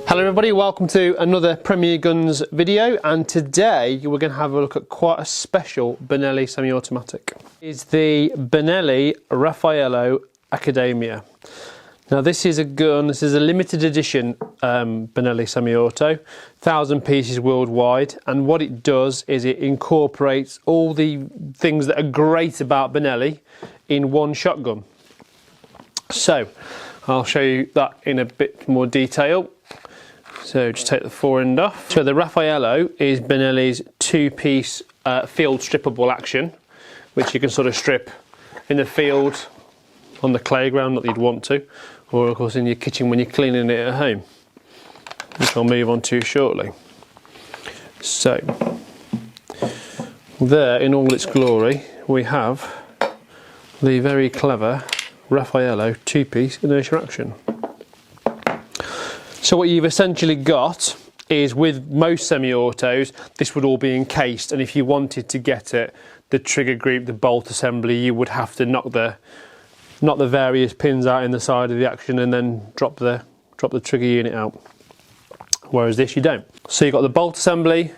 Hello everybody, welcome to another Premier Guns video, and today we're going to have a look at quite a special Benelli semi-automatic. It's the Benelli Rafaello Accademia. Now this is a gun, this is a limited edition Benelli semi-auto, 1,000 pieces worldwide, and what it does is it incorporates all the things that are great about Benelli in one shotgun. So I'll show you that in a bit more detail. So just take the forend off. So the Rafaello is Benelli's two-piece field strippable action, which you can sort of strip in the field, on the playground, not that you'd want to, or of course in your kitchen when you're cleaning it at home, which I'll move on to shortly. So there, in all its glory, we have the very clever Rafaello two-piece inertia action. So what you've essentially got is, with most semi-autos, this would all be encased, and if you wanted to get it, the trigger group, the bolt assembly, you would have to knock the various pins out in the side of the action and then drop the trigger unit out. Whereas this you don't. So you've got the bolt assembly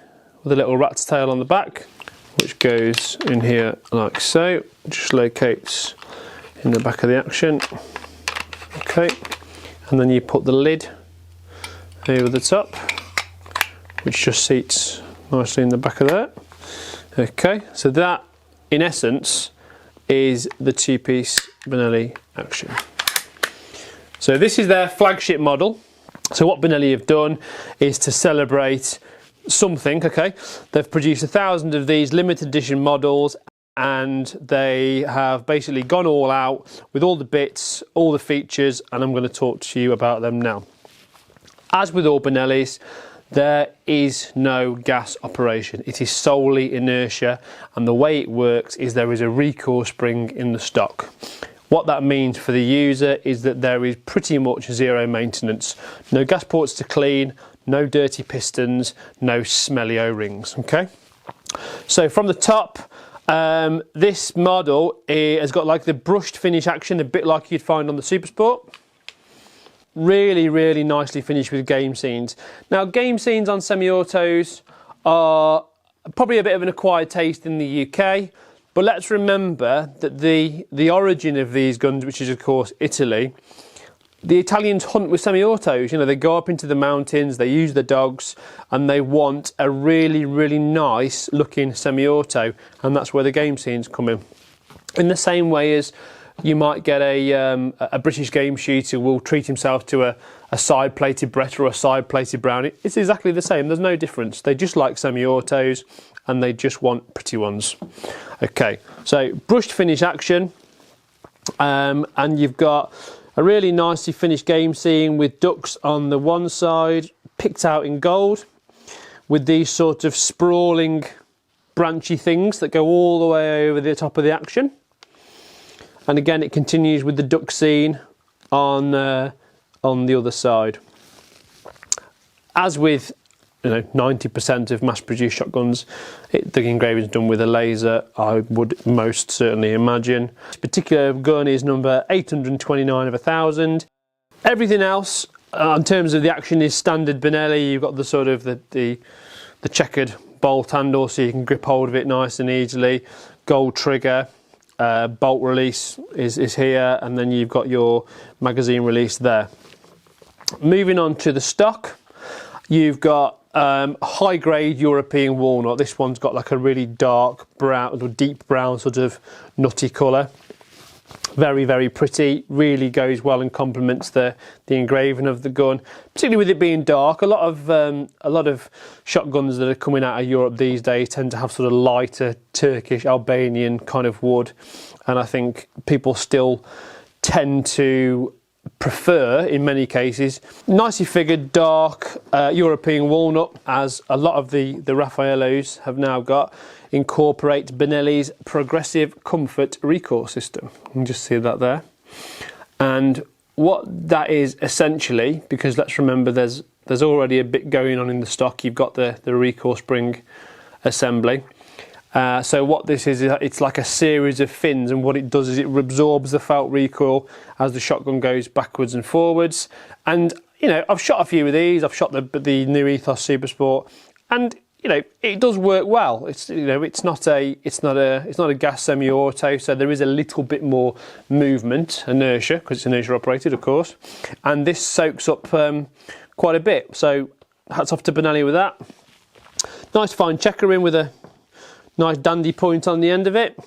with a little rat's tail on the back, which goes in here like so, just locates in the back of the action. Okay, and then you put the lid over the top, which just seats nicely in the back of there. Okay, so that in essence is the two-piece Benelli action. So this is their flagship model. So what Benelli have done is to celebrate something. Okay, they've produced 1,000 of these limited edition models, and they have basically gone all out with all the bits, all the features, and I'm going to talk to you about them now. As with all Benellis, there is no gas operation. It is solely inertia, and the way it works is there is a recoil spring in the stock. What that means for the user is that there is pretty much zero maintenance. No gas ports to clean, no dirty pistons, no smelly O-rings. Okay, so from the top, this model has got like the brushed finish action, a bit like you'd find on the Super Sport. Really nicely finished with game scenes. Now game scenes on semi-autos are probably a bit of an acquired taste in the UK, but let's remember that the origin of these guns, which is of course Italy, the Italians hunt with semi-autos. You know, they go up into the mountains, they use the dogs, and they want a really nice looking semi-auto, and that's where the game scenes come in the same way as you might get a British game shooter will treat himself to a side-plated Bretta or a side-plated Brownie. It's exactly the same. There's no difference. They just like semi-autos, and they just want pretty ones. Okay, so brushed finish action, and you've got a really nicely finished game scene with ducks on the one side, picked out in gold, with these sort of sprawling, branchy things that go all the way over the top of the action. And again, it continues with the duck scene on the other side. As with 90% of mass-produced shotguns, the engraving is done with a laser, I would most certainly imagine. This particular gun is number 829 of 1,000. Everything else, in terms of the action, is standard Benelli. You've got the sort of the checkered bolt handle, so you can grip hold of it nice and easily. Gold trigger. Bolt release is here, and then you've got your magazine release there. Moving on to the stock, you've got high grade European walnut. This one's got like a really dark brown or deep brown sort of nutty colour. Very pretty, really goes well and complements the engraving of the gun, particularly with it being dark. A lot of shotguns that are coming out of Europe these days tend to have sort of lighter Turkish, Albanian kind of wood, and I think people still tend to prefer, in many cases, nicely figured dark European walnut, as a lot of the Rafaellos have now got. Incorporate Benelli's progressive comfort recoil system. You can just see that there. And what that is essentially, because let's remember there's already a bit going on in the stock. You've got the recoil spring assembly. So what this is, it's like a series of fins, and what it does is it absorbs the felt recoil as the shotgun goes backwards and forwards. And you know, I've shot a few of these. I've shot the new Ethos Super Sport, and you know, it does work well. It's, you know, it's not a gas semi-auto, so there is a little bit more movement, inertia, because it's inertia operated, of course, and this soaks up quite a bit. So hats off to Benelli with that. Nice fine checker in with a nice dandy point on the end of it.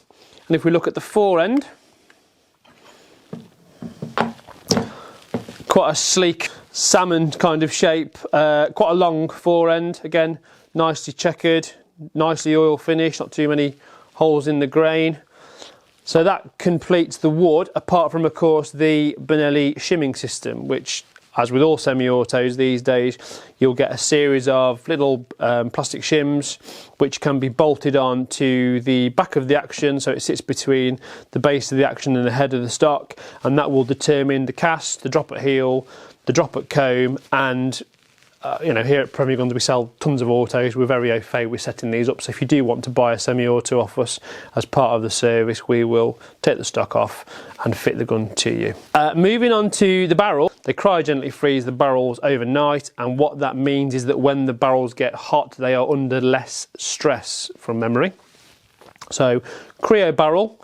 And if we look at the Forend, quite a sleek salmon kind of shape, quite a long Forend, again nicely checkered, nicely oil finished, not too many holes in the grain. So that completes the wood, apart from of course the Benelli shimming system, which, as with all semi-autos these days, you'll get a series of little plastic shims which can be bolted on to the back of the action, so it sits between the base of the action and the head of the stock, and that will determine the cast, the drop at heel, the drop at comb, and you know, here at Premier Guns we sell tons of autos. We're very au fait with setting these up, so if you do want to buy a semi-auto off us as part of the service, we will take the stock off and fit the gun to you. Moving on to the barrel, they cryogenically freeze the barrels overnight, and what that means is that when the barrels get hot, they are under less stress, from memory. So cryo barrel,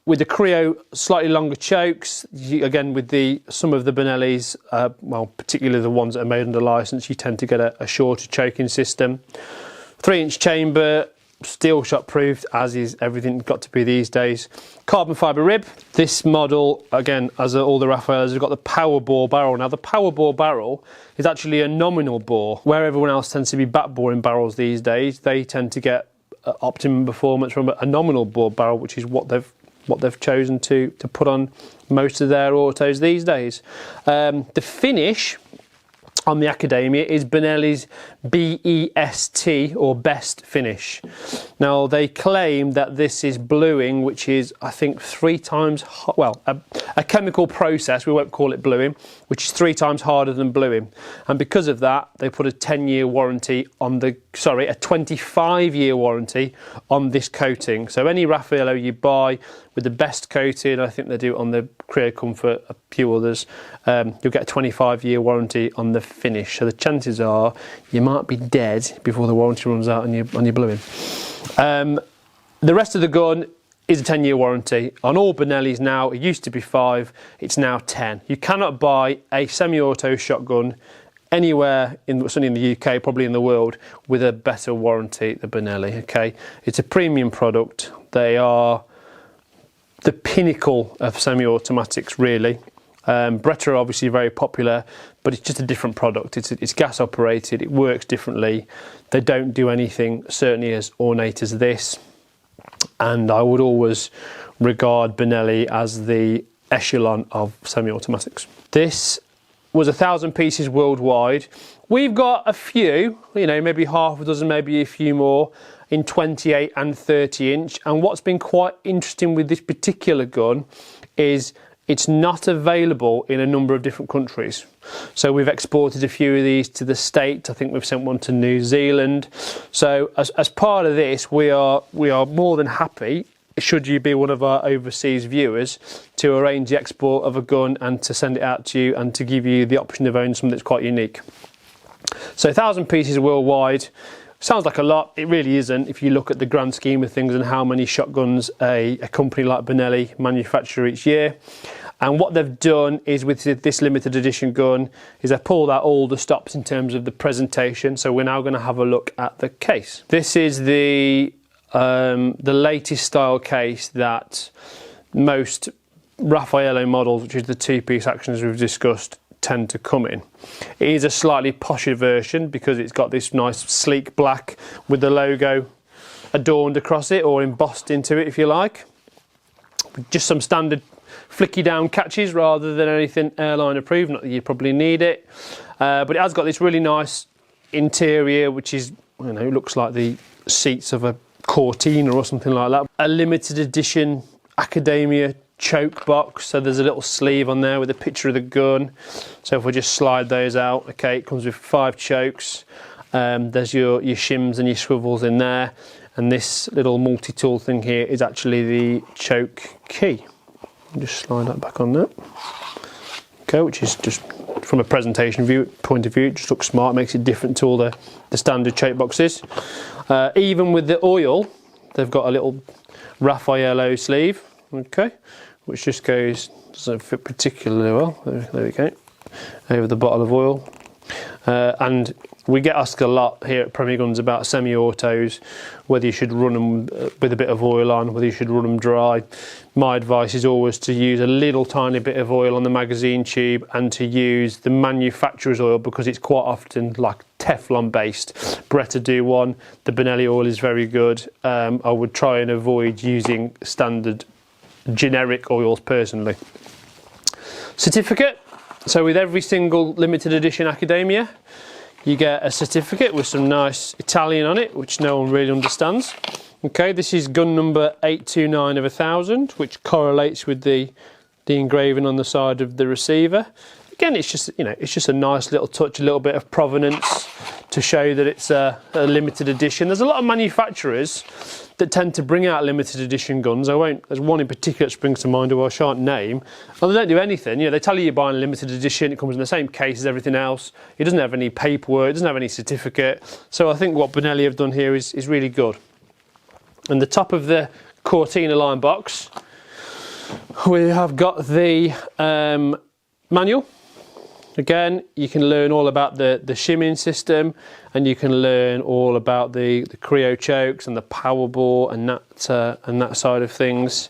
with the cryo slightly longer chokes, again with some of the Benellis, well particularly the ones that are made under licence, you tend to get a shorter choking system. 3-inch chamber, steel shot proofed, as is everything got to be these days. Carbon fibre rib. This model, again, as all the Rafaelos, have got the power bore barrel. Now the power bore barrel is actually a nominal bore, where everyone else tends to be back boring barrels these days. They tend to get optimum performance from a nominal bore barrel, which is what they've chosen to put on most of their autos these days. The finish on the Accademia is Benelli's BEST, or best finish. Now they claim that this is bluing, which is I think 3 times well, a chemical process, we won't call it bluing, which is 3 times harder than bluing, and because of that they put a 10-year warranty on the, sorry, a 25-year warranty on this coating. So any Rafaello you buy with the best coating, I think they do it on the Creo Comfort, a few others, you'll get a 25-year warranty on the finish. So the chances are you might be dead before the warranty runs out on your bluing. The rest of the gun is a 10-year warranty. On all Benellis now, it used to be 5, it's now 10. You cannot buy a semi-auto shotgun anywhere, certainly in the UK, probably in the world, with a better warranty than Benelli, okay? It's a premium product. They are the pinnacle of semi-automatics, really. Beretta are obviously very popular, but it's just a different product. It's gas operated, it works differently. They don't do anything certainly as ornate as this, and I would always regard Benelli as the echelon of semi-automatics. This was 1,000 pieces worldwide. We've got a few, you know, maybe half a dozen, maybe a few more, in 28 and 30 inch, and what's been quite interesting with this particular gun is it's not available in a number of different countries. So we've exported a few of these to the States. I think we've sent one to New Zealand. So as part of this, we are more than happy, should you be one of our overseas viewers, to arrange the export of a gun and to send it out to you and to give you the option of owning something that's quite unique. So 1,000 pieces worldwide. Sounds like a lot, it really isn't if you look at the grand scheme of things and how many shotguns a company like Benelli manufacture each year. And what they've done is, with this limited edition gun, is they've pulled out all the stops in terms of the presentation. So we're now going to have a look at the case. This is the latest style case that most Rafaello models, which is the 2-piece actions we've discussed, tend to come in. It is a slightly posher version because it's got this nice sleek black with the logo adorned across it, or embossed into it if you like. Just some standard flicky down catches rather than anything airline approved, not that you probably need it, but it has got this really nice interior which is, you know, looks like the seats of a Cortina or something like that. A limited edition Accademia choke box, so there's a little sleeve on there with a picture of the gun. So if we just slide those out, okay, it comes with 5 chokes. There's your shims and your swivels in there, and this little multi-tool thing here is actually the choke key. Just slide that back on there, okay, which is just from a presentation point of view, it just looks smart, makes it different to all the standard choke boxes. Even with the oil, they've got a little Rafaello sleeve, okay, which just doesn't fit particularly well. There we go, over the bottle of oil. And we get asked a lot here at Premier Guns about semi-autos, whether you should run them with a bit of oil on, whether you should run them dry. My advice is always to use a little tiny bit of oil on the magazine tube and to use the manufacturer's oil, because it's quite often like Teflon based. Beretta do one, the Benelli oil is very good. I would try and avoid using standard generic oils personally. Certificate. So with every single limited edition Accademia, you get a certificate with some nice Italian on it, which no one really understands. Okay, this is gun number 829 of 1000, which correlates with the engraving on the side of the receiver. Again, it's just, you know, it's just a nice little touch, a little bit of provenance to show that it's a limited edition. There's a lot of manufacturers that tend to bring out limited edition guns. There's one in particular that springs to mind who I shan't name. And they don't do anything. You know, they tell you you're buying a limited edition, it comes in the same case as everything else. It doesn't have any paperwork, it doesn't have any certificate. So I think what Benelli have done here is really good. And the top of the Cortina line box, we have got the manual. Again, you can learn all about the shimming system, and you can learn all about the Creo chokes and the power bore and that side of things.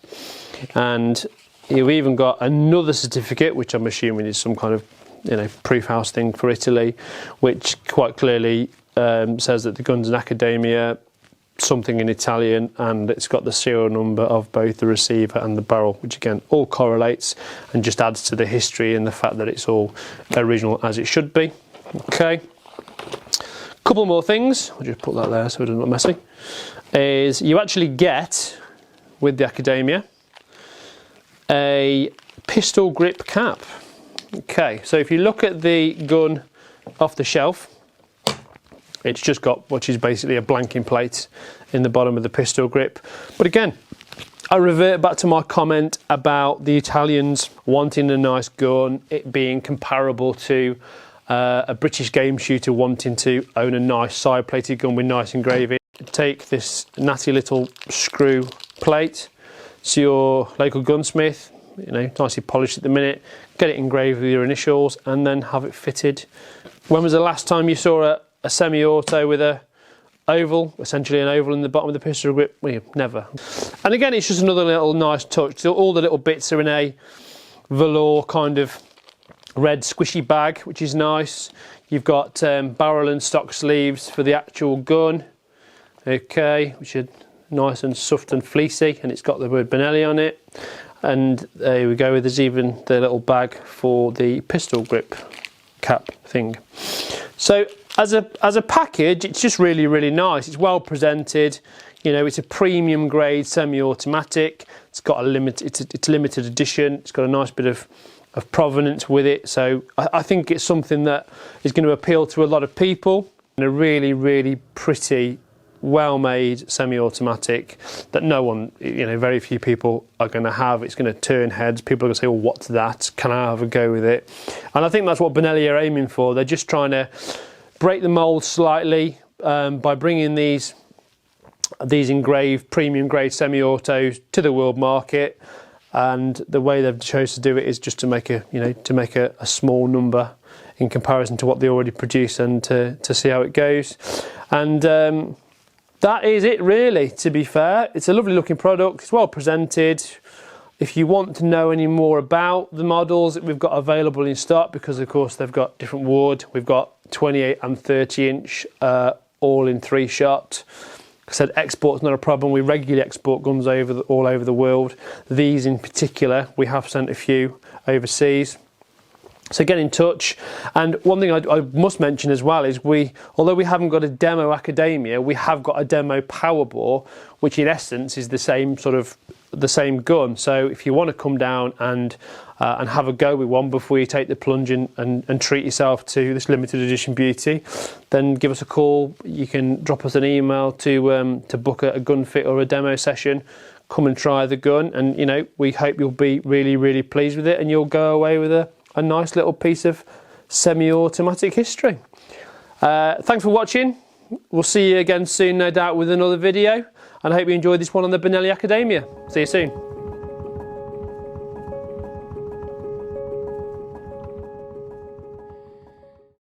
And you've even got another certificate, which I'm assuming is some kind of, you know, proof house thing for Italy, which quite clearly says that the gun's an Accademia, something in Italian, and it's got the serial number of both the receiver and the barrel, which again all correlates and just adds to the history and the fact that it's all original as it should be. Okay, couple more things, I'll just put that there so it doesn't look messy, is you actually get with the Accademia a pistol grip cap. Okay, so if you look at the gun off the shelf, it's just got what is basically a blanking plate in the bottom of the pistol grip. But again, I revert back to my comment about the Italians wanting a nice gun, it being comparable to a British game shooter wanting to own a nice side-plated gun with nice engraving. Take this natty little screw plate to your local gunsmith, you know, nicely polished at the minute, get it engraved with your initials, and then have it fitted. When was the last time you saw a semi-auto with a oval, essentially an oval in the bottom of the pistol grip? Well, never. And again, it's just another little nice touch. So all the little bits are in a velour kind of red squishy bag, which is nice. You've got barrel and stock sleeves for the actual gun, okay, which are nice and soft and fleecy, and it's got the word Benelli on it. And there we go, there's even the little bag for the pistol grip cap thing. So as a package, it's just really, really nice. It's well presented. You know, it's a premium grade semi-automatic. It's got it's limited edition. It's got a nice bit of provenance with it. So I think it's something that is going to appeal to a lot of people. And a really, really pretty, well-made semi-automatic that no one, you know, very few people are going to have. It's going to turn heads. People are going to say, well, what's that? Can I have a go with it? And I think that's what Benelli are aiming for. They're just trying to break the mould slightly by bringing these engraved premium grade semi-autos to the world market, and the way they've chosen to do it is just to make a small number in comparison to what they already produce, and to see how it goes. And that is it really, to be fair. It's a lovely looking product, it's well presented. If you want to know any more about the models that we've got available in stock, because of course they've got different wood, we've got 28 and 30 inch all in 3-shot. Like I said, export's not a problem. We regularly export guns all over the world. These in particular, we have sent a few overseas. So get in touch. And one thing I must mention as well is although we haven't got a demo Accademia, we have got a demo Powerbore, which in essence is the same gun. So if you want to come down and have a go with one before you take the plunge and treat yourself to this limited edition beauty, then give us a call. You can drop us an email to book a gun fit or a demo session. Come and try the gun, and you know, we hope you'll be really, really pleased with it, and you'll go away with a nice little piece of semi-automatic history. Thanks for watching. We'll see you again soon, no doubt, with another video, and I hope you enjoyed this one on the Benelli Accademia. See you soon.